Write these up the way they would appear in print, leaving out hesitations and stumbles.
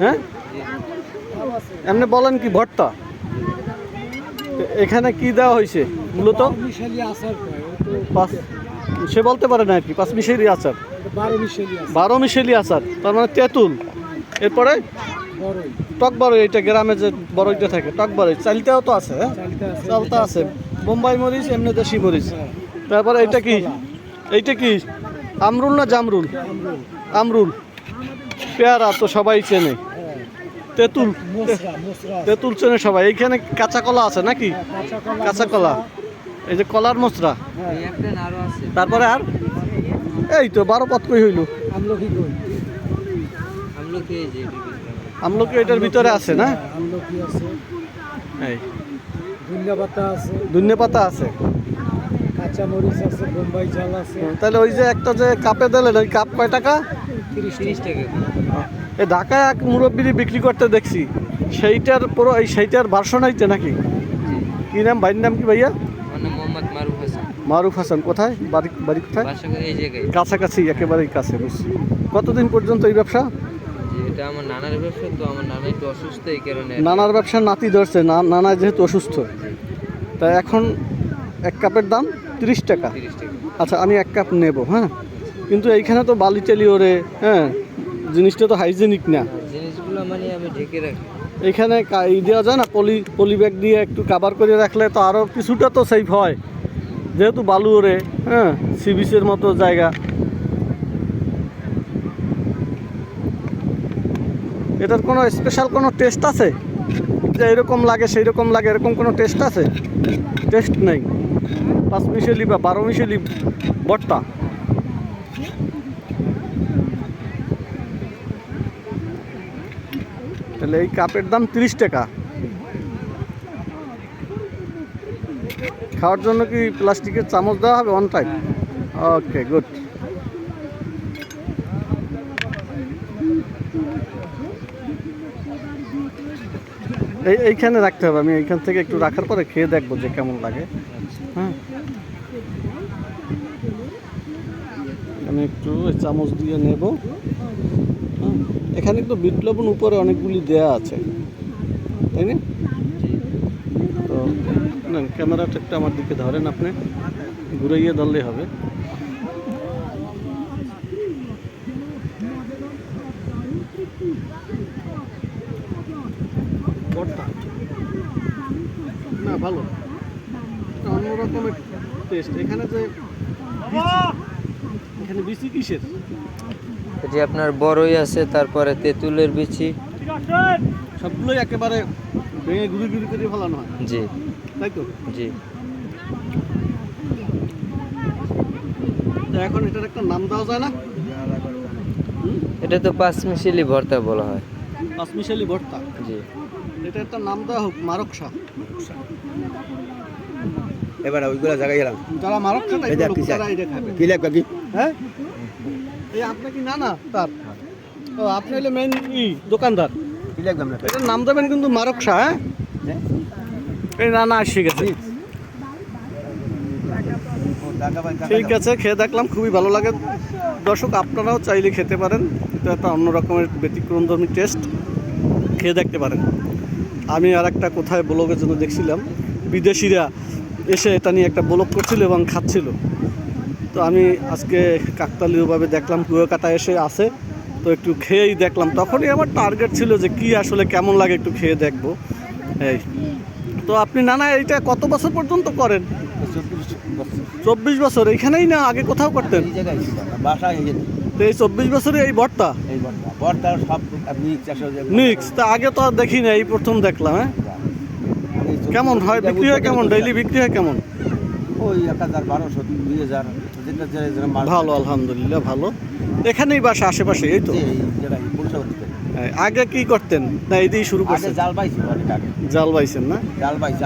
হ্যাঁ এমনি বলেন কি ভর্তা? এখানে কি দেওয়া হয়েছে মূলত? সে বলতে পারে না আর কি। পাঁচমিশালি আচার, 12 মিশালি আচার, তার মানে তেঁতুল, এরপরে টক বড়ই, এইটা গ্রামে যে বড়ইটা থাকে টক বড়ই, চালটাও তো আছে, হ্যাঁ চালটা আছে, বোম্বাই মরিচ, এমনি দেশি মরিচ। তারপরে এইটা কি? এইটা কি আমরুল না জামরুল? আমরুল। পেয়ারা তো সবাই চেনে। তেঁতুল, তেঁতুল চেনে সবাই। এইখানে কাঁচা কলা আছে নাকি? কাঁচা কলা, এই যে কলার মশরা। তারপরে আর এই তো 12 পদ কই হইল। আমলকি এটার ভিতরে আছে না? এই ধনিয়া পাতা আছে, কাঁচা মরিচ আছে, বোম্বাই চাল আছে। তাহলে ওই যে একটা যে কাপে দিলেন, ওই কাপ কয় টাকা? 30 টাকা। এই ঢাকায় এক মুরব্বি বিক্রি করতে দেখছি, সেইটার পুরো এই সেইটার ভার্সন হইতে নাকি? কি নাম ভাইয়ের নাম কি ভাইয়া? মোহাম্মদ মারুফ হাসান। মারুফ হাসান। কোথায় বাড়ি? বাড়ি কোথায়? এই জায়গায় কাছাকাছি, একেবারেই কাছে। বুঝছি। কতদিন পর্যন্ত এই ব্যবসা? এটা আমার নানার ব্যবসা, তো আমার নানা একটু অসুস্থ, এই কারণে নানার ব্যবসা নাতি ধরছে, নানা যেহেতু অসুস্থ, তাই এখন এক কাপের দাম 30 টাকা। আচ্ছা আমি এক কাপ নেব, হ্যাঁ। কিন্তু এইখানে তো বালি টালি ওরে, হ্যাঁ, জিনিসটা তো হাইজেনিক না, জিনিসগুলো মানে আমি ঢেকে রাখি। এইখানে দেওয়া যায় না, পলি ব্যাগ দিয়ে একটু কাভার করে রাখলে তো আরও কিছুটা তো সেফ হয়, যেহেতু বালু ওরে, হ্যাঁ, সি বিচের মতো জায়গা। এটার কোনো স্পেশাল কোনো টেস্ট আছে যে এরকম লাগে সেই রকম লাগে, এরকম কোনো টেস্ট আছে? টেস্ট নেই। 5 মিশালি বা 12 মিশালি ভর্তা। তাহলে এই কাপের দাম 30 টাকা। খাওয়ার জন্য কি প্লাস্টিকের চামচ দেওয়া হবে অন টাইম? Okay, good. এইখানে রাখতে হবে, আমি এইখান থেকে একটু রাখার পরে খেয়ে দেখবো যে কেমন লাগে। হ্যাঁ, আমি একটু চামচ দিয়ে নেব। হ্যাঁ, এখানে কিন্তু বিট লবণ উপরে অনেকগুলি দেয়া আছে, তাই না? তো না, ক্যামেরাটা একটু আমার দিকে ধরেন, আপনি ঘুরাইয়ে ধরলেই হবে। না ভালো, অন্যরকমের টেস্ট। এখানে যে এখানে বিচি কিসের? এটি আপনার বড়ই আছে, তারপরে তেঁতুলের বিচি, সবগুলোই একেবারে ভেঙে গুঁড়ি গুঁড়ি করে ফেলানো হয়। জি, তাই তো? জি। এখন এটার একটা নাম দেওয়া যায় না? এটা তো 5 মিশালি ভর্তা বলা হয়। 5 মিশালি ভর্তা। জি। এটা একটা নাম দেওয়া হোক, মারকসা। এবার ওইগুলো জায়গায় গেলাম, যারা মারকসা তারা এটা খাবে। কি লাগবে কি? হ্যাঁ, এই আপনি কি না তার? ও, আপনি হলে মেইন দোকানদার। কি লাগবে আমরা? এটার নাম দেবেন কিন্তু মারকসা। হ্যাঁ, এই না এসে গেছে। ঠিক আছে, খেয়ে দেখলাম, খুবই ভালো লাগে। দর্শক আপনারাও চাইলে খেতে পারেন, এটা একটা অন্য রকমের ব্যতিক্রমধর্মী টেস্ট, খেয়ে দেখতে পারেন। আমি আর একটা কোথায় ব্লগের জন্য দেখছিলাম, বিদেশিরা এসে এটা নিয়ে একটা ব্লগ করছিল এবং খাচ্ছিল। তো আমি আজকে কাকতালীয়ভাবে দেখলাম কুয়াকাটা এসে আছে, তো একটু খেয়েই দেখলাম। তখনই আমার টার্গেট ছিল যে কি আসলে কেমন লাগে একটু খেয়ে দেখবো। এই তো আপনি নানা এইটা কত বছর পর্যন্ত করেন? 24 বছর। এইখানেই না আগে কোথাও করতেন? তো এই 24 বছরে এই ভর্তা মিক্স, তা আগে তো আর দেখি না, এই প্রথম দেখলাম। হ্যাঁ, কেমন হয় বিক্রি হয়? কেমন ডেইলি বিক্রি হয় কেমন? ওই 1000, 1200, 2000। ভালো, আলহামদুলিল্লাহ ভালো। এখানেই বাসা আশেপাশে? এই তো। আগে কি করতেন? না এই দিয়ে শুরু করছেন? জাল বাইছেন না?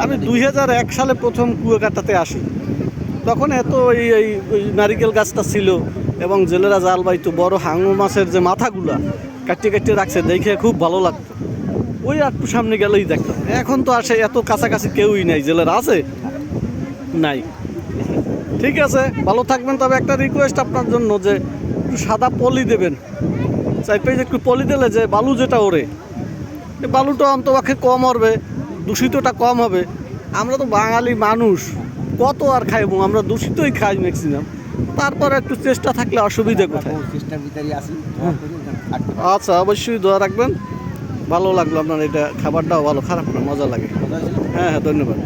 আমি 2001 সালে প্রথম কুয়াকাটাতে আসি, তখন এত ওই নারিকেল গাছটা ছিল এবং জেলেরা জাল বাইতো, বড় হাঙর মাছের যে মাথাগুলা কাটিয়ে কাটিয়ে রাখছে, দেখে খুব ভালো লাগতো। ওই একটু সামনে গেলেই দেখতাম। এখন তো আসে এত কাছাকাছি কেউই নাই। জেলেরা আছে? নাই। ঠিক আছে, ভালো থাকবেন। তবে একটা রিকোয়েস্ট আপনার জন্য, যে একটু সাদা পলি দেবেন, চাই পেয়ে একটু পলি দিলে যে বালু যেটা ওরে এই বালুটা অন্তপক্ষে কম হবে, দূষিতটা কম হবে। আমরা তো বাঙালি মানুষ, কত আর খাইবো, আমরা দূষিতই খাই ম্যাক্সিমাম। তারপর একটু চেষ্টা থাকলে অসুবিধা কোথায়। চেষ্টার ভিতরে আসি। আচ্ছা, অবশ্যই দোয়া রাখবেন। ভালো লাগলো আপনার এটা, খাবারটাও ভালো, খারাপ না, মজা লাগে। হ্যাঁ হ্যাঁ, ধন্যবাদ।